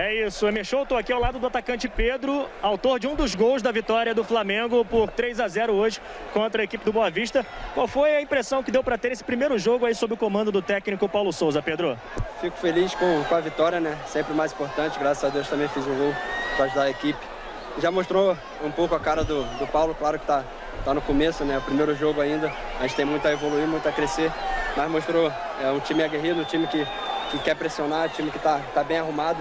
É isso, Emerson, estou aqui ao lado do atacante Pedro, autor de um dos gols da vitória do Flamengo por 3-0 hoje contra a equipe do Boa Vista. Qual foi a impressão que deu para ter esse primeiro jogo aí sob o comando do técnico Paulo Souza, Pedro? Fico feliz com a vitória, né? Sempre mais importante, graças a Deus também fiz um gol para ajudar a equipe. Já mostrou um pouco a cara do Paulo, claro que tá no começo, né? O primeiro jogo ainda, a gente tem muito a evoluir, muito a crescer, mas mostrou um time aguerrido, um time que quer pressionar, um time que tá bem arrumado.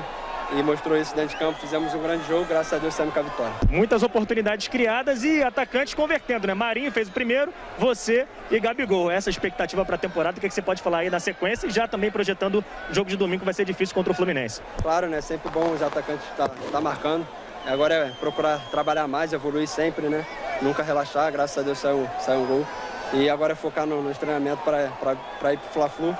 E mostrou isso dentro de campo, fizemos um grande jogo, graças a Deus saímos com a vitória. Muitas oportunidades criadas e atacantes convertendo, né? Marinho fez o primeiro, você e Gabigol. Essa expectativa para a temporada, o que você pode falar aí na sequência e já também projetando o jogo de domingo que vai ser difícil contra o Fluminense? Claro, né? Sempre bom os atacantes tá marcando. Agora é procurar trabalhar mais, evoluir sempre, né? Nunca relaxar, graças a Deus saiu um gol. E agora é focar nos treinamentos para ir pro Fla-Flu.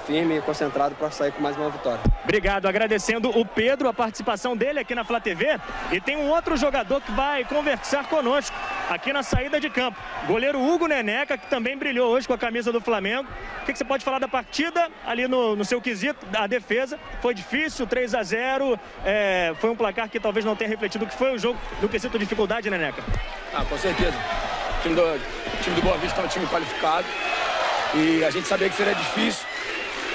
Firme e concentrado para sair com mais uma vitória. Obrigado, agradecendo o Pedro, a participação dele aqui na Flá TV. E tem um outro jogador que vai conversar conosco aqui na saída de campo. Goleiro Hugo Neneca, que também brilhou hoje com a camisa do Flamengo. O que você pode falar da partida ali no seu quesito, a defesa? Foi difícil, 3-0, foi um placar que talvez não tenha refletido o que foi o jogo no quesito dificuldade, Neneca. Com certeza. O time do Boa Vista é um time qualificado e a gente sabia que seria difícil.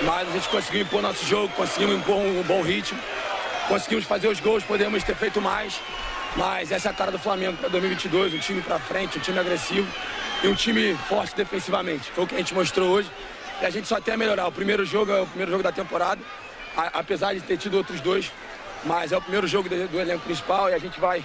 Mas a gente conseguiu impor nosso jogo, conseguimos impor um bom ritmo, conseguimos fazer os gols, podemos ter feito mais. Mas essa é a cara do Flamengo para 2022, um time para frente, um time agressivo e um time forte defensivamente. Foi o que a gente mostrou hoje e a gente só tem a melhorar. O primeiro jogo é o primeiro jogo da temporada, apesar de ter tido outros dois, mas é o primeiro jogo do elenco principal e a gente vai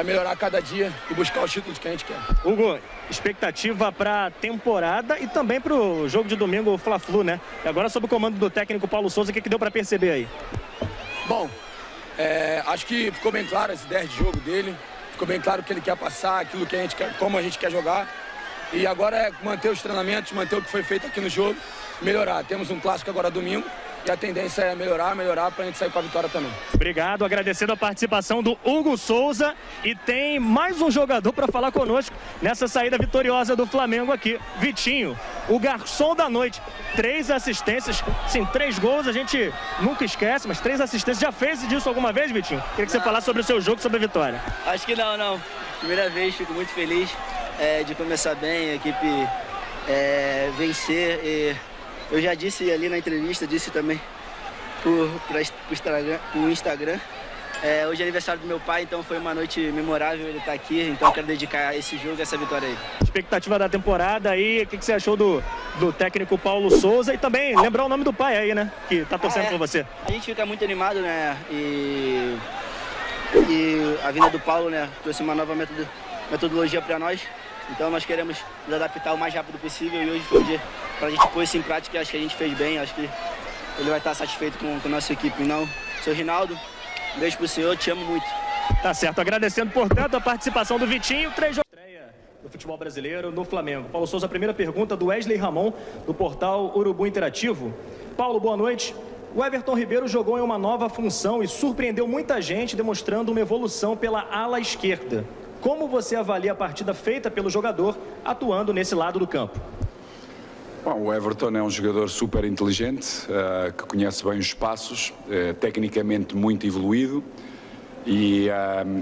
melhorar a cada dia e buscar os títulos que a gente quer. Hugo, expectativa para a temporada e também para o jogo de domingo, o Fla-Flu, né? E agora sob o comando do técnico Paulo Souza, o que deu para perceber aí? Bom, acho que ficou bem claro as ideias de jogo dele, ficou bem claro o que ele quer passar, aquilo que a gente quer, como a gente quer jogar. E agora é manter os treinamentos, manter o que foi feito aqui no jogo, melhorar. Temos um clássico agora domingo. E a tendência é melhorar para a gente sair com a vitória também. Obrigado, agradecendo a participação do Hugo Souza. E tem mais um jogador para falar conosco nessa saída vitoriosa do Flamengo aqui. Vitinho, o garçom da noite. 3 assistências, sim, 3 gols, a gente nunca esquece, mas 3 assistências. Já fez disso alguma vez, Vitinho? Queria que você falasse sobre o seu jogo, sobre a vitória. Acho que não. Primeira vez, fico muito feliz de começar bem, a equipe vencer e... Eu já disse ali na entrevista, disse também pro Instagram. Hoje é aniversário do meu pai, então foi uma noite memorável ele estar aqui. Então eu quero dedicar esse jogo, essa vitória aí. Expectativa da temporada aí, o que você achou do técnico Paulo Souza? E também lembrar o nome do pai aí, né? Que tá torcendo por você. A gente fica muito animado, né? E a vinda do Paulo, né? Trouxe uma nova metodologia para nós. Então nós queremos nos adaptar o mais rápido possível e hoje foi o dia para a gente pôr isso em prática. Acho que a gente fez bem, acho que ele vai estar satisfeito com a nossa equipe. Não, sou Rinaldo, um beijo pro senhor, te amo muito. Tá certo, agradecendo portanto a participação do Vitinho. 3 jogos do futebol brasileiro no Flamengo. Paulo Souza, a primeira pergunta do Wesley Ramon, do portal Urubu Interativo. Paulo, boa noite. O Everton Ribeiro jogou em uma nova função e surpreendeu muita gente, demonstrando uma evolução pela ala esquerda. Como você avalia a partida feita pelo jogador atuando nesse lado do campo? Bom, o Everton é um jogador super inteligente, que conhece bem os espaços, tecnicamente muito evoluído e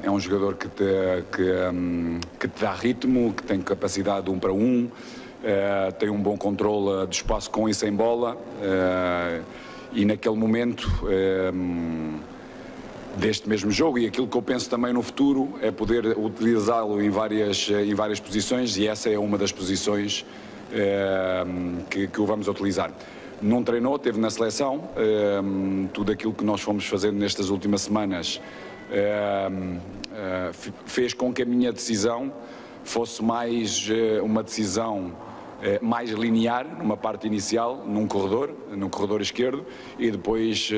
é um jogador que te dá ritmo, que tem capacidade de 1 para 1, tem um bom controle do espaço com e sem bola e naquele momento... deste mesmo jogo e aquilo que eu penso também no futuro é poder utilizá-lo em várias posições e essa é uma das posições que o vamos utilizar. Não treinou, esteve na seleção, tudo aquilo que nós fomos fazendo nestas últimas semanas fez com que a minha decisão fosse mais uma decisão mais linear, numa parte inicial, no corredor esquerdo, e depois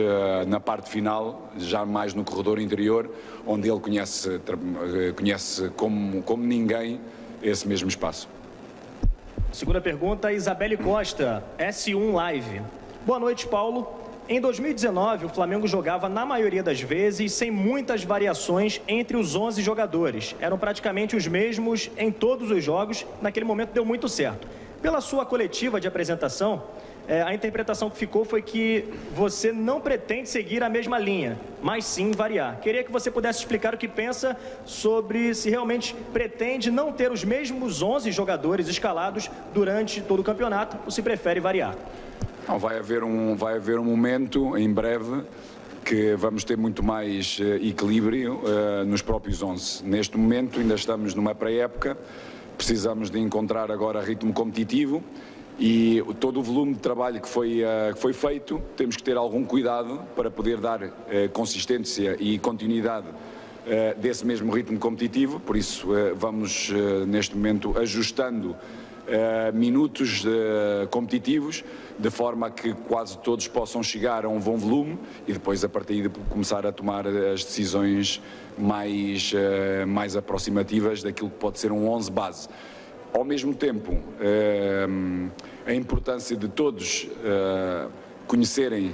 na parte final, já mais no corredor interior, onde ele conhece como ninguém esse mesmo espaço. Segunda pergunta, Isabelle Costa, S1 Live. Boa noite, Paulo. Em 2019, o Flamengo jogava, na maioria das vezes, sem muitas variações entre os 11 jogadores. Eram praticamente os mesmos em todos os jogos. Naquele momento deu muito certo. Pela sua coletiva de apresentação, a interpretação que ficou foi que você não pretende seguir a mesma linha, mas sim variar. Queria que você pudesse explicar o que pensa sobre se realmente pretende não ter os mesmos 11 jogadores escalados durante todo o campeonato ou se prefere variar. Não, vai haver um momento em breve que vamos ter muito mais equilíbrio nos próprios 11. Neste momento ainda estamos numa pré-época, precisamos de encontrar agora ritmo competitivo e todo o volume de trabalho que foi feito, temos que ter algum cuidado para poder dar consistência e continuidade desse mesmo ritmo competitivo, por isso vamos neste momento ajustando minutos competitivos, de forma que quase todos possam chegar a um bom volume e depois a partir de começar a tomar as decisões mais aproximativas daquilo que pode ser um 11 base. Ao mesmo tempo, a importância de todos conhecerem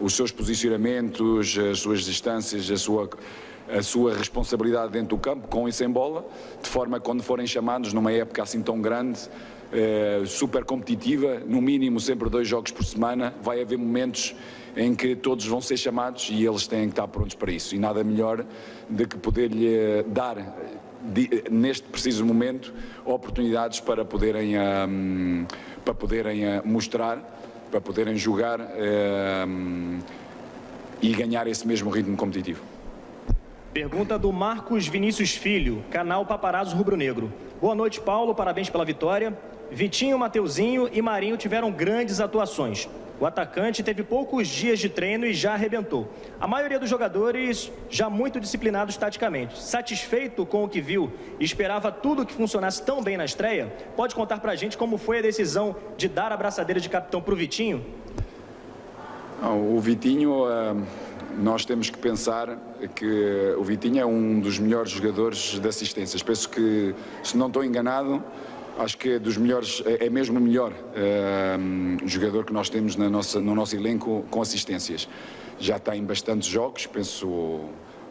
os seus posicionamentos, as suas distâncias, a sua responsabilidade dentro do campo, com e sem bola, de forma que quando forem chamados numa época assim tão grande, super competitiva, no mínimo sempre 2 jogos por semana, vai haver momentos em que todos vão ser chamados e eles têm que estar prontos para isso. E nada melhor do que poder-lhe dar, neste preciso momento, oportunidades para poderem mostrar, para poderem jogar e ganhar esse mesmo ritmo competitivo. Pergunta do Marcos Vinícius Filho, canal Paparazzo Rubro Negro. Boa noite, Paulo, parabéns pela vitória. Vitinho, Mateuzinho e Marinho tiveram grandes atuações. O atacante teve poucos dias de treino e já arrebentou. A maioria dos jogadores já muito disciplinados taticamente. Satisfeito com o que viu e esperava tudo que funcionasse tão bem na estreia? Pode contar pra gente como foi a decisão de dar a braçadeira de capitão pro Vitinho? O Vitinho, nós temos que pensar que o Vitinho é um dos melhores jogadores de assistências. Penso que, se não estou enganado, acho que é dos melhores, é mesmo o melhor jogador que nós temos no nosso elenco com assistências. Já tem bastantes jogos, penso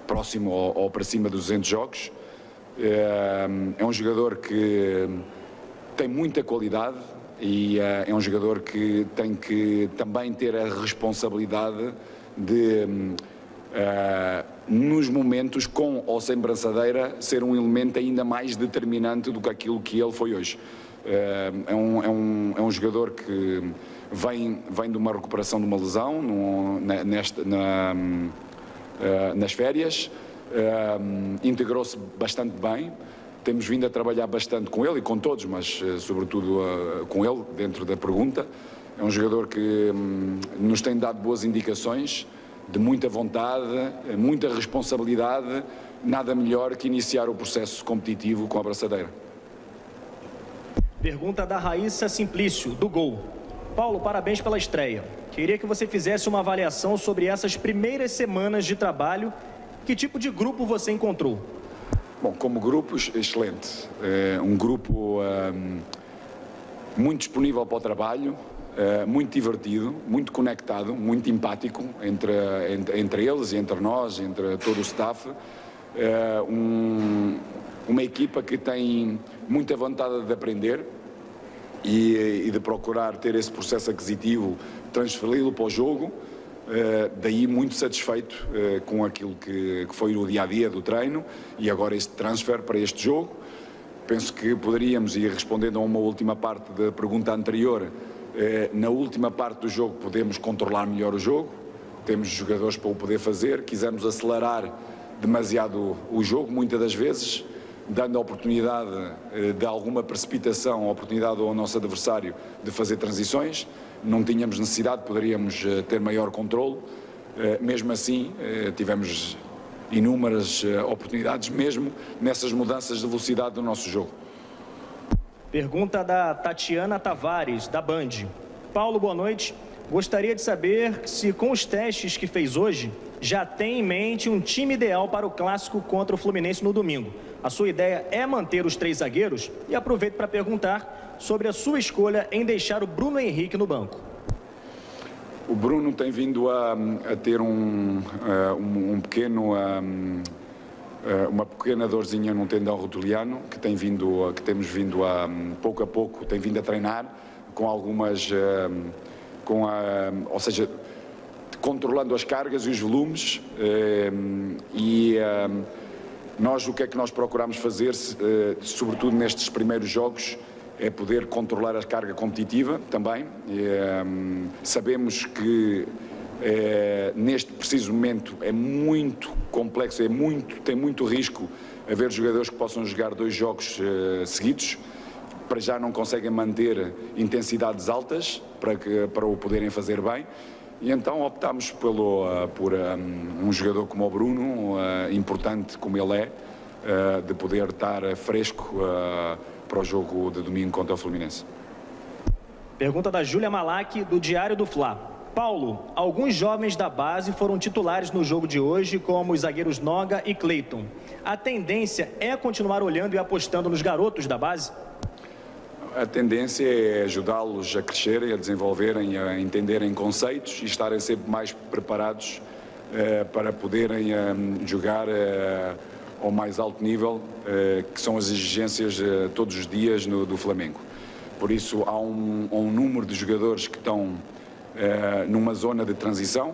próximo ou para cima dos 200 jogos. É um jogador que tem muita qualidade e é um jogador que tem que também ter a responsabilidade de, nos momentos com ou sem braçadeira, ser um elemento ainda mais determinante do que aquilo que ele foi hoje. É um jogador que vem de uma recuperação de uma lesão nas férias, integrou-se bastante bem, temos vindo a trabalhar bastante com ele e com todos, mas sobretudo com ele, dentro da pergunta. É um jogador que nos tem dado boas indicações, de muita vontade, muita responsabilidade, nada melhor que iniciar o processo competitivo com a braçadeira. Pergunta da Raíssa Simplício, do Gol. Paulo, parabéns pela estreia. Queria que você fizesse uma avaliação sobre essas primeiras semanas de trabalho. Que tipo de grupo você encontrou? Bom, como grupo, excelente. Um grupo muito disponível para o trabalho, muito divertido, muito conectado, muito empático entre eles e entre nós, entre todo o staff. Uma equipa que tem muita vontade de aprender e de procurar ter esse processo aquisitivo, transferi-lo para o jogo. Daí muito satisfeito com aquilo que foi o dia-a-dia do treino e agora este transfer para este jogo. Penso que poderíamos, e respondendo a uma última parte da pergunta anterior, na última parte do jogo podemos controlar melhor o jogo, temos jogadores para o poder fazer, quisemos acelerar demasiado o jogo, muitas das vezes, dando a oportunidade de alguma precipitação, a oportunidade ao nosso adversário de fazer transições. Não tínhamos necessidade, poderíamos ter maior controle. Mesmo assim, tivemos inúmeras oportunidades, mesmo nessas mudanças de velocidade do nosso jogo. Pergunta da Tatiana Tavares, da Band. Paulo, boa noite. Gostaria de saber se, com os testes que fez hoje, já tem em mente um time ideal para o clássico contra o Fluminense no domingo. A sua ideia é manter os 3 zagueiros? E aproveito para perguntar sobre a sua escolha em deixar o Bruno Henrique no banco. O Bruno tem vindo a ter uma pequena dorzinha num tendão rotuliano que temos vindo a pouco tem vindo a treinar com algumas, ou seja, controlando as cargas e os volumes, nós, o que é que nós procuramos fazer, sobretudo nestes primeiros jogos, é poder controlar a carga competitiva também. Sabemos que neste preciso momento é muito complexo, tem muito risco haver jogadores que possam jogar 2 jogos seguidos, para já não conseguem manter intensidades altas para o poderem fazer bem. E então optámos por um jogador como o Bruno, importante como ele é, de poder estar fresco para o jogo de domingo contra o Fluminense. Pergunta da Júlia Malak, do Diário do Fla. Paulo, alguns jovens da base foram titulares no jogo de hoje, como os zagueiros Noga e Cleiton. A tendência é continuar olhando e apostando nos garotos da base? A tendência é ajudá-los a crescerem, a desenvolverem, a entenderem conceitos e estarem sempre mais preparados para poderem jogar ao mais alto nível, que são as exigências todos os dias do Flamengo. Por isso há um número de jogadores que estão numa zona de transição,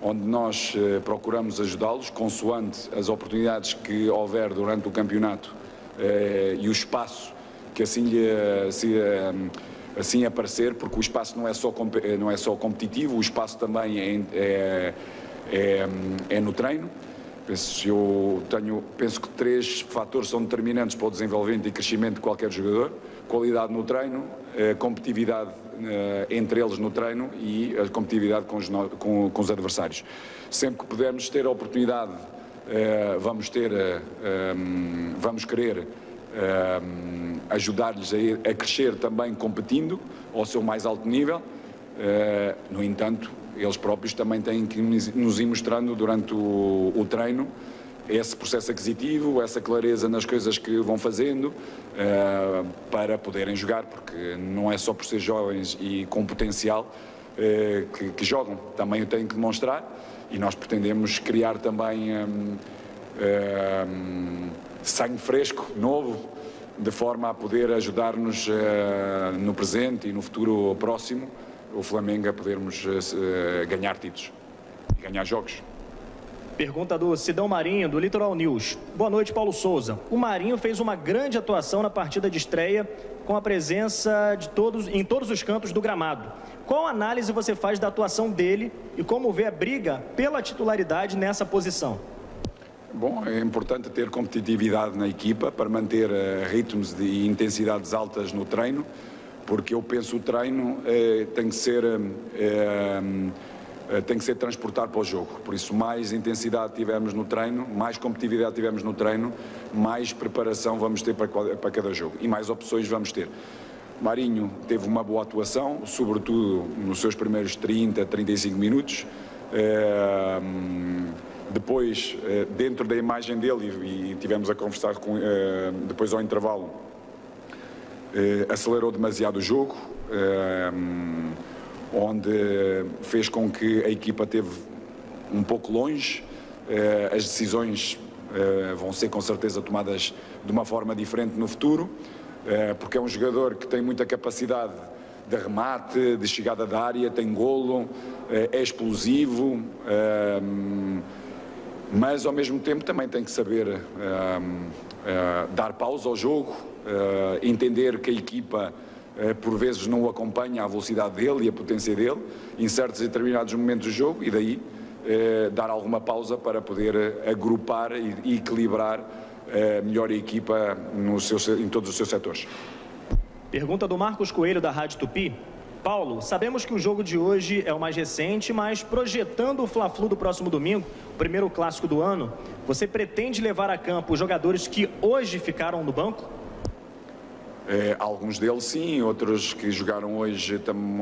onde nós procuramos ajudá-los, consoante as oportunidades que houver durante o campeonato e o espaço que assim aparecer, porque o espaço não é só competitivo, o espaço também é no treino. Penso que 3 fatores são determinantes para o desenvolvimento e crescimento de qualquer jogador: qualidade no treino, competitividade entre eles no treino e a competitividade com os adversários. Sempre que pudermos ter a oportunidade, vamos querer ajudar-lhes a crescer também competindo ao seu mais alto nível. No entanto, eles próprios também têm que nos ir mostrando durante o treino esse processo aquisitivo, essa clareza nas coisas que vão fazendo, para poderem jogar, porque não é só por ser jovens e com potencial que jogam, também o têm que demonstrar, e nós pretendemos criar também sangue fresco, novo, de forma a poder ajudar-nos no presente e no futuro próximo, o Flamengo, a podermos ganhar títulos e ganhar jogos. Pergunta do Sidão Marinho, do Litoral News. Boa noite, Paulo Souza. O Marinho fez uma grande atuação na partida de estreia, com a presença de em todos os cantos do gramado. Qual análise você faz da atuação dele e como vê a briga pela titularidade nessa posição? Bom, é importante ter competitividade na equipa para manter ritmos e intensidades altas no treino, porque eu penso que o treino tem que ser transportado para o jogo. Por isso, mais intensidade tivermos no treino, mais competitividade tivermos no treino, mais preparação vamos ter para cada jogo e mais opções vamos ter. Marinho teve uma boa atuação, sobretudo nos seus primeiros 30, 35 minutos. Depois, dentro da imagem dele, e tivemos a conversar depois ao intervalo, acelerou demasiado o jogo, onde fez com que a equipa esteve um pouco longe. As decisões vão ser com certeza tomadas de uma forma diferente no futuro, porque é um jogador que tem muita capacidade de remate, de chegada da área, tem golo, é explosivo, mas ao mesmo tempo também tem que saber dar pausa ao jogo, entender que a equipa por vezes não o acompanha a velocidade dele e a potência dele em certos e determinados momentos do jogo, e daí dar alguma pausa para poder agrupar e equilibrar melhor a equipa em todos os seus setores. Pergunta do Marcos Coelho, da Rádio Tupi. Paulo, sabemos que o jogo de hoje é o mais recente, mas projetando o Fla-Flu do próximo domingo, o primeiro clássico do ano, você pretende levar a campo os jogadores que hoje ficaram no banco? Alguns deles sim, outros que jogaram hoje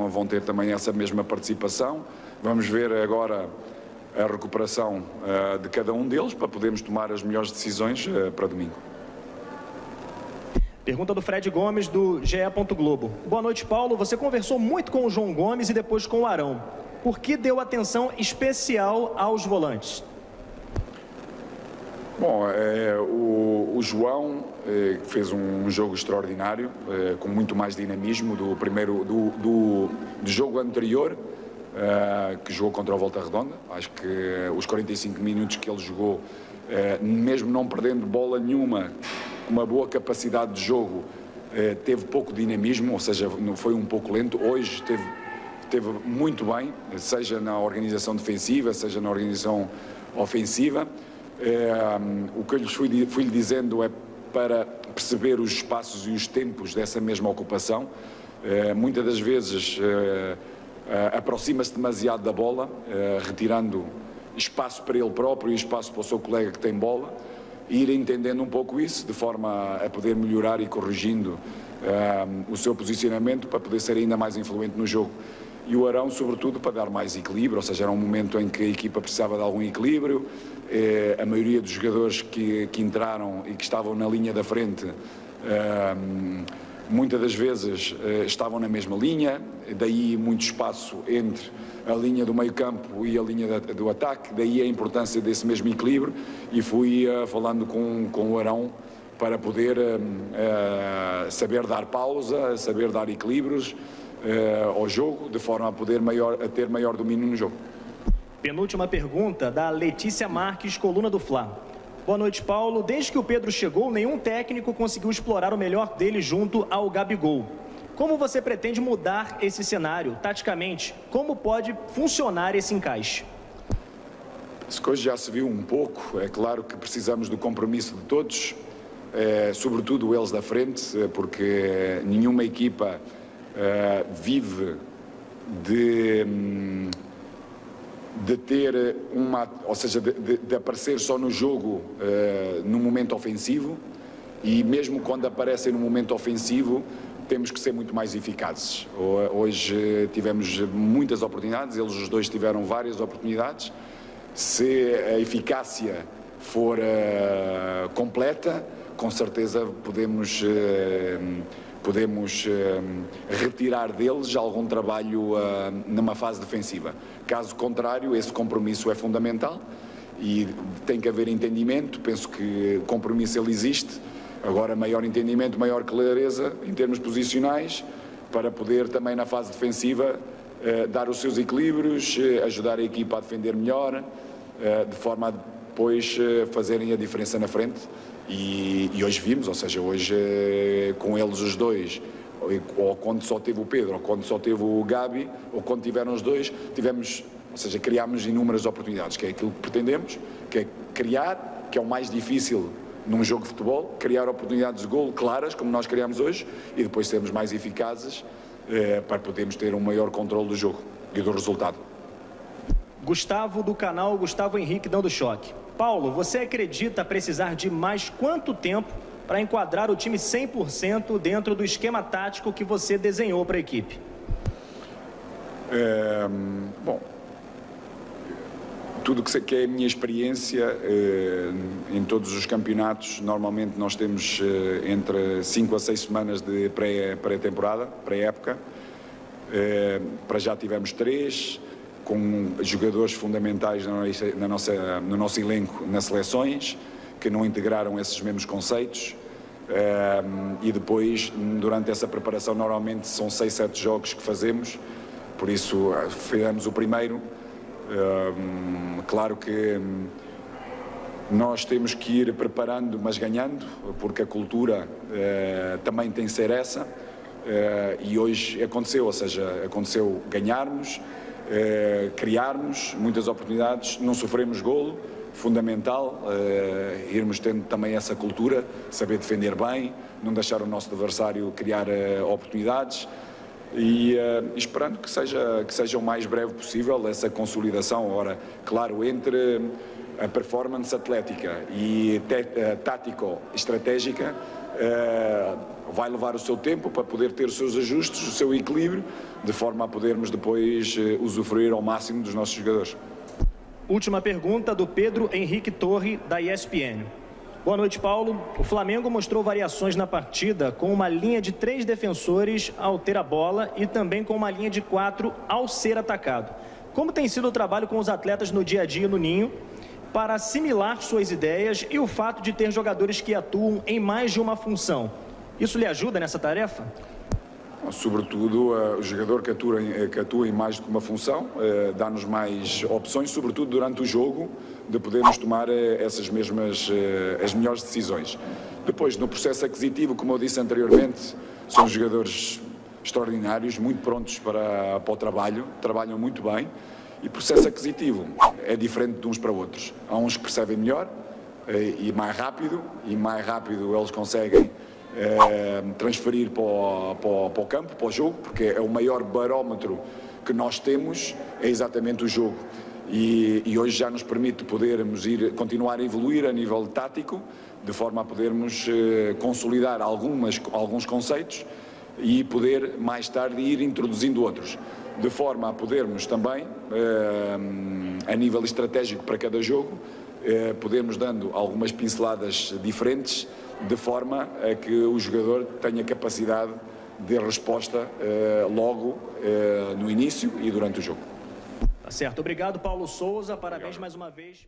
vão ter também essa mesma participação. Vamos ver agora a recuperação de cada um deles para podermos tomar as melhores decisões para domingo. Pergunta do Fred Gomes, do GE. Globo. Boa noite, Paulo. Você conversou muito com o João Gomes e depois com o Arão. Por que deu atenção especial aos volantes? Bom, o João fez um jogo extraordinário, com muito mais dinamismo do jogo anterior, que jogou contra o Volta Redonda. Acho que os 45 minutos que ele jogou, mesmo não perdendo bola nenhuma, com uma boa capacidade de jogo, teve pouco dinamismo, ou seja, foi um pouco lento. Hoje esteve muito bem, seja na organização defensiva, seja na organização ofensiva. O que eu lhes fui dizendo é para perceber os espaços e os tempos dessa mesma ocupação. Muitas das vezes aproxima-se demasiado da bola, retirando espaço para ele próprio e espaço para o seu colega que tem bola, e ir entendendo um pouco isso, de forma a poder melhorar e corrigindo o seu posicionamento para poder ser ainda mais influente no jogo. E o Arão, sobretudo, para dar mais equilíbrio, ou seja, era um momento em que a equipa precisava de algum equilíbrio. A maioria dos jogadores que entraram e que estavam na linha da frente, muitas das vezes estavam na mesma linha, daí muito espaço entre a linha do meio-campo e a linha do ataque, daí a importância desse mesmo equilíbrio, e fui falando com o Arão para poder saber dar pausa, saber dar equilíbrios ao jogo, de forma a poder ter maior domínio no jogo. Penúltima pergunta da Letícia Marques, coluna do Fla. Boa noite, Paulo. Desde que o Pedro chegou, nenhum técnico conseguiu explorar o melhor dele junto ao Gabigol. Como você pretende mudar esse cenário, taticamente? Como pode funcionar esse encaixe? Essa coisa já se viu um pouco. É claro que precisamos do compromisso de todos, sobretudo eles da frente, porque nenhuma equipa vive de ter ou seja, de aparecer só no jogo no momento ofensivo, e mesmo quando aparecem no momento ofensivo temos que ser muito mais eficazes. Hoje tivemos muitas oportunidades, eles os dois tiveram várias oportunidades. Se a eficácia for completa, com certeza podemos retirar deles algum trabalho numa fase defensiva. Caso contrário, esse compromisso é fundamental e tem que haver entendimento. Penso que o compromisso ele existe. Agora, maior entendimento, maior clareza em termos posicionais, para poder também na fase defensiva dar os seus equilíbrios, ajudar a equipa a defender melhor, de forma a depois fazerem a diferença na frente. E hoje vimos, ou seja, hoje com eles os dois, ou quando só teve o Pedro, ou quando só teve o Gabi, ou quando tiveram os dois, ou seja, criámos inúmeras oportunidades, que é aquilo que pretendemos, que é criar, que é o mais difícil num jogo de futebol, criar oportunidades de golo claras, como nós criamos hoje, e depois sermos mais eficazes para podermos ter um maior controle do jogo e do resultado. Gustavo, do canal Gustavo Henrique, dando choque. Paulo, você acredita precisar de mais quanto tempo para enquadrar o time 100% dentro do esquema tático que você desenhou para a equipe? Bom, tudo que é a minha experiência em todos os campeonatos, normalmente nós temos entre 5 a 6 semanas de pré-temporada, pré-época. Para já tivemos 3, com jogadores fundamentais no nosso elenco nas seleções, que não integraram esses mesmos conceitos, e depois, durante essa preparação, normalmente são 6, 7 jogos que fazemos, por isso fizemos o primeiro. Claro que nós temos que ir preparando, mas ganhando, porque a cultura também tem que ser essa, e hoje aconteceu, ou seja, aconteceu ganharmos, criarmos muitas oportunidades, não sofremos golo, fundamental, irmos tendo também essa cultura, saber defender bem, não deixar o nosso adversário criar oportunidades, e esperando que seja o mais breve possível essa consolidação. Ora, claro, entre a performance atlética e tático-estratégica, vai levar o seu tempo para poder ter os seus ajustes, o seu equilíbrio, de forma a podermos depois usufruir ao máximo dos nossos jogadores. Última pergunta do Pedro Henrique Torre, da ESPN. Boa noite, Paulo. O Flamengo mostrou variações na partida com uma linha de 3 defensores ao ter a bola e também com uma linha de 4 ao ser atacado. Como tem sido o trabalho com os atletas no dia a dia no Ninho? para assimilar suas ideias e o fato de ter jogadores que atuam em mais de uma função. Isso lhe ajuda nessa tarefa? Sobretudo, o jogador que atua em mais do que uma função dá-nos mais opções, sobretudo durante o jogo, de podermos tomar essas mesmas, as melhores decisões. Depois, no processo aquisitivo, como eu disse anteriormente, são jogadores extraordinários, muito prontos para o trabalho, trabalham muito bem. E o processo aquisitivo é diferente de uns para outros. Há uns que percebem melhor e mais rápido eles conseguem transferir para o campo, para o jogo, porque é o maior barómetro que nós temos, é exatamente o jogo. E hoje já nos permite podermos continuar a evoluir a nível tático, de forma a podermos consolidar alguns conceitos e poder mais tarde ir introduzindo outros, de forma a podermos também, a nível estratégico para cada jogo, podermos dando algumas pinceladas diferentes, de forma a que o jogador tenha capacidade de resposta logo no início e durante o jogo. Tá certo. Obrigado, Paulo Souza. Parabéns mais uma vez.